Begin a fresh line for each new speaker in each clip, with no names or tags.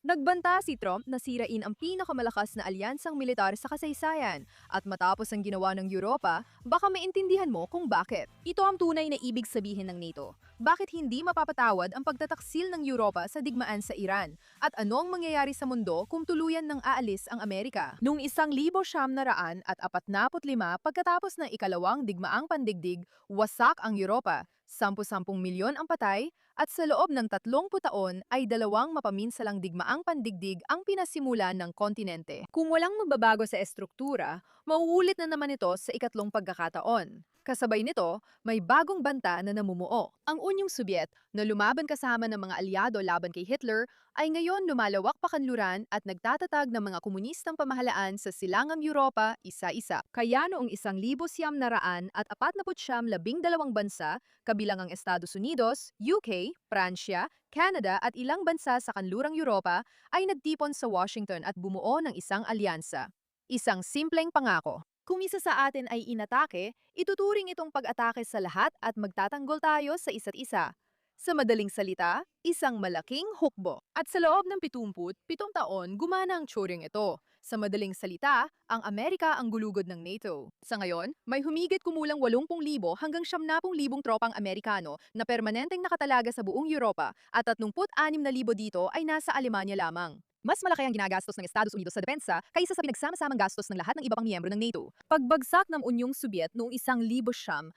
Nagbanta si Trump na sirain ang pinakamalakas na alyansang militar sa kasaysayan at matapos ang ginawa ng Europa, baka maintindihan mo kung bakit. Ito ang tunay na ibig sabihin ng NATO. Bakit hindi mapapatawad ang pagtataksil ng Europa sa digmaan sa Iran? At ano ang mangyayari sa mundo kung tuluyan ng aalis ang Amerika? Noong 1945 pagkatapos ng ikalawang digmaang pandigdig, wasak ang Europa. 10-10 milyon ang patay at sa loob ng 30 taon ay dalawang mapaminsalang digmaang pandigdig ang pinasimulan ng kontinente. Kung walang magbabago sa estruktura, mauulit na naman ito sa ikatlong pagkakataon. Kasabay nito, may bagong banta na namumuo. Ang Unyong Sobyet, na lumaban kasama ng mga alyado laban kay Hitler, ay ngayon lumalawak pa kanluran at nagtatatag ng mga komunistang pamahalaan sa silangang Europa isa-isa. Kaya noong 1949 bansa, kabilang ang Estados Unidos, UK, Pransya, Canada at ilang bansa sa kanlurang Europa ay nagtipon sa Washington at bumuo ng isang alyansa. Isang simpleng pangako. Kung isa sa atin ay inatake, ituturing itong pag-atake sa lahat at magtatanggol tayo sa isa't isa. Sa madaling salita, isang malaking hukbo. At sa loob ng 77 taon, gumana ang tsuring ito. Sa madaling salita, ang Amerika ang gulugod ng NATO. Sa ngayon, may humigit kumulang 80,000 hanggang 70,000 tropang Amerikano na permanenteng nakatalaga sa buong Europa at 36,000 dito ay nasa Alemanya lamang. Mas malaki ang ginagastos ng Estados Unidos sa depensa kaysa sa pinagsama-samang gastos ng lahat ng iba pang miyembro ng NATO. Pagbagsak ng Unyong Sobyet noong 1991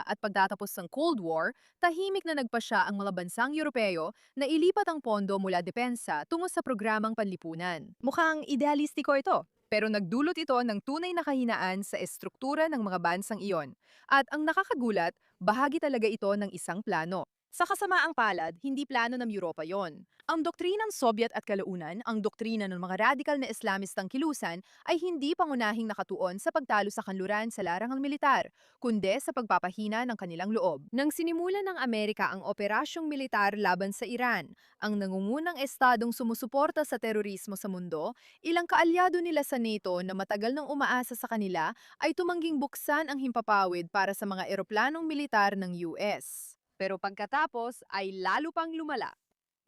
at pagtatapos ng Cold War, tahimik na nagpasya ang mga bansang Europeo na ilipat ang pondo mula depensa tungo sa programang panlipunan. Mukhang idealistiko ito. Pero nagdulot ito ng tunay na kahinaan sa estruktura ng mga bansang iyon. At ang nakakagulat, bahagi talaga ito ng isang plano. Sa kasamaang palad, hindi plano ng Europa yon. Ang doktrinang Sobyet at kalaunan, ang doktrina ng mga radikal na Islamistang kilusan, ay hindi pangunahing nakatuon sa pagtalo sa kanluran sa larangang militar, kundi sa pagpapahina ng kanilang loob. Nang sinimulan ng Amerika ang operasyong militar laban sa Iran, ang nangungunang estadong sumusuporta sa terorismo sa mundo, ilang kaalyado nila sa NATO na matagal nang umaasa sa kanila ay tumangging buksan ang himpapawid para sa mga eroplanong militar ng US. Pero pagkatapos ay lalo pang lumala.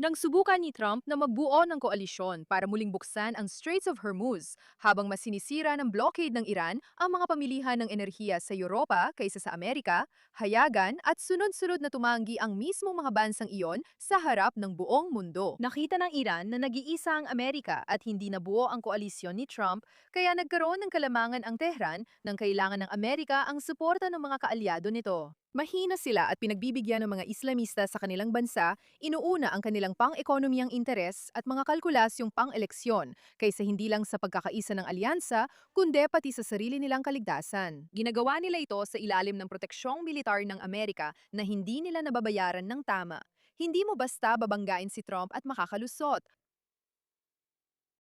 Nang subukan ni Trump na magbuo ng koalisyon para muling buksan ang Straits of Hormuz habang mas sinisira ng blockade ng Iran ang mga pamilihan ng enerhiya sa Europa kaysa sa Amerika, hayagan at sunod-sunod na tumanggi ang mismong mga bansang iyon sa harap ng buong mundo. Nakita ng Iran na nag-iisa ang Amerika at hindi nabuo ang koalisyon ni Trump kaya nagkaroon ng kalamangan ang Tehran nang kailangan ng Amerika ang suporta ng mga kaalyado nito. Mahina sila at pinagbibigyan ng mga Islamista sa kanilang bansa, inuuna ang kanilang pang-ekonomiyang interes at mga kalkulasyong pang-eleksyon kaysa hindi lang sa pagkakaisa ng alyansa, kundi pati sa sarili nilang kaligtasan. Ginagawa nila ito sa ilalim ng proteksyong militar ng Amerika na hindi nila nababayaran ng tama. Hindi mo basta babanggain si Trump at makakalusot.